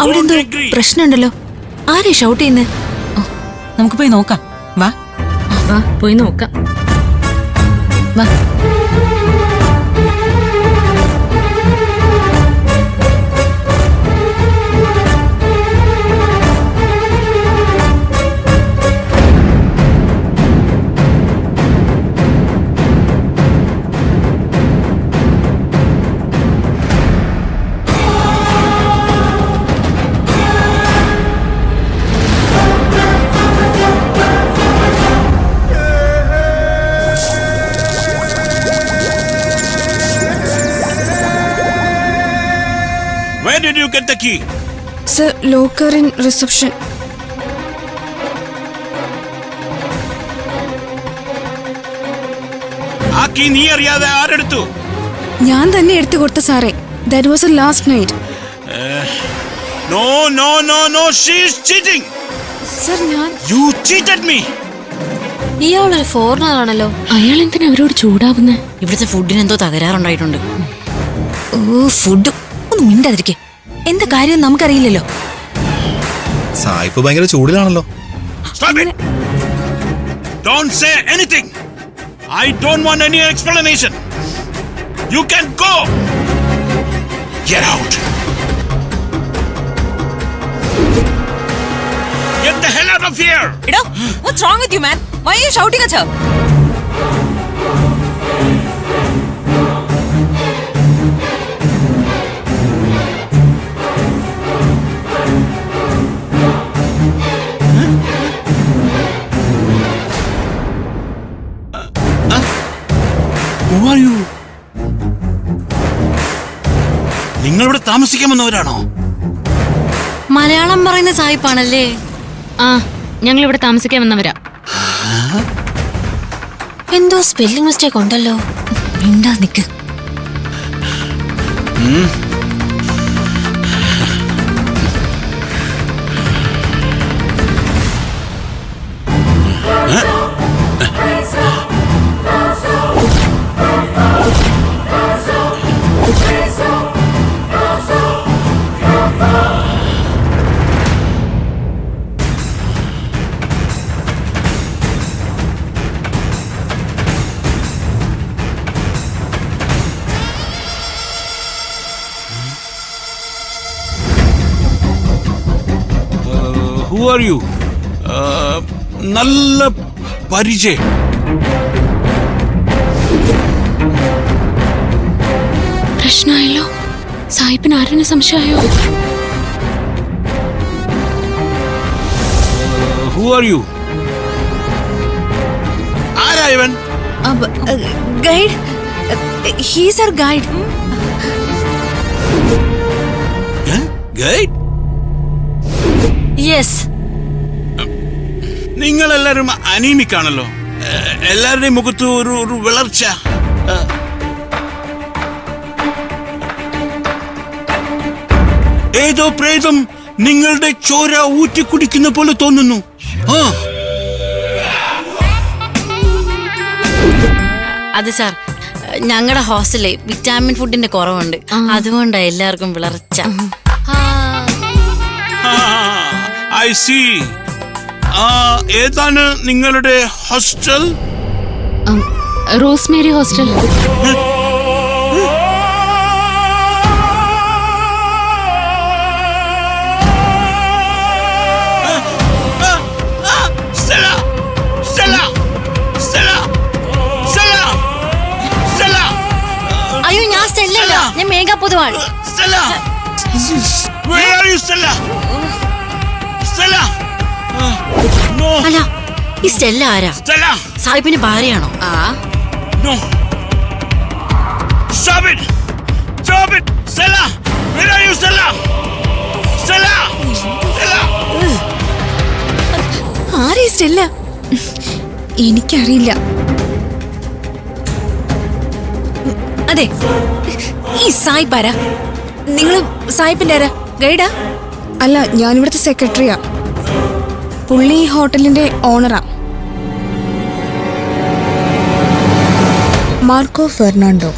അവിടെ എന്തോ പ്രശ്നമുണ്ടല്ലോ. ആരെ ഷൗട്ട് ചെയ്യുന്നേ? നമുക്ക് പോയി നോക്കാം. വാ വാ പോയി നോക്കാം. വാ. Where did you get the key? Sir, locker in reception. ആ കീ നീ അറിയാതെ ആരെടുത്തു? ഞാൻ തന്നെ എടുത്തു കൊടുത്ത സാറേ. That was a last night. No, she is cheating. Sir, You cheated me. ഇയാളൊരു ഫോറിനർ ആണല്ലോ. അയാൾ എന്തിനാ അവരോട് ചൂടാവുന്നേ? ഇവിടുത്തെ ഫുഡിന് എന്തോ തകരാറുണ്ടായിട്ടുണ്ട്. ഓ ഫുഡ് ഒന്നും മിണ്ടാതിരിക്കേ. എന്താ കാര്യം നമുക്കറിയില്ലല്ലോ. സായിപ്പ് ഭയങ്കര ചൂടിലാണല്ലോ. Stop it. Don't say anything. I don't want any explanation. You can go. Get out. Get the hell out of here. എടോ, what's wrong with you, man? Why are you shouting at her? Who are you? നിങ്ങൾ ഇവിടെ താമസിക്കാൻ വന്നവരാണോ? മലയാളം പറയുന്ന സായിപ്പാണല്ലേ? ആ, ഞങ്ങൾ ഇവിടെ താമസിക്കാൻ വന്നവരാ. എന്തോ സ്പെല്ലിംഗ് മിസ്റ്റേക്ക് ഉണ്ടല്ലോ. മിണ്ടാ നിക്ക്. Who are you? നല്ല പരിചയം. പ്രശ്നമായല്ലോ. സായിപ്പിന് ആരെന്നെ സംശയമായോ? Who are you? ആരാ ഇവൻ? Guide. He's our guide. Guide? Yes. നിങ്ങളെല്ലാരും അനീമിക് ആണല്ലോ. എല്ലാവരുടെയും മുഖത്ത് ഒരു വിളർച്ച. ഏതോ പ്രേതം നിങ്ങളുടെ ചോര ഊറ്റിക്കുടിക്കുന്ന പോലെ തോന്നുന്നു. അത് സാർ, ഞങ്ങളുടെ ഹോസ്റ്റലിൽ വിറ്റാമിൻ ഫുഡിന്റെ കുറവുണ്ട്. അതുകൊണ്ടാണ് എല്ലാവർക്കും വിളർച്ച. I see. ഏതാണ് നിങ്ങളുടെ ഹോസ്റ്റൽ? Rosemary hostel. അയ്യോ, ഞാൻ സ്റ്റെല്ലല്ല, ഞാൻ മേഘ പൊതുവാണ്. അല്ല, ഈ സ്റ്റെല്ല ആരാ? സാഹിബിന്റെ ഭാര്യയാണോ? No. Stop it. Stop it. Stella. Where are you, Stella? Stella. Stella. Aarey Stella? എനിക്കറിയില്ല. അതെ, ഈ സായിപ്പ് ആരാ? നിങ്ങള് സായിപ്പിന്റെ ആരാ? ഗൈഡാ? അല്ല, ഞാനിവിടുത്തെ സെക്രട്ടറിയാ. പുള്ളി ഈ ഹോട്ടലിന്റെ ഓണറാ. Marco Fernando.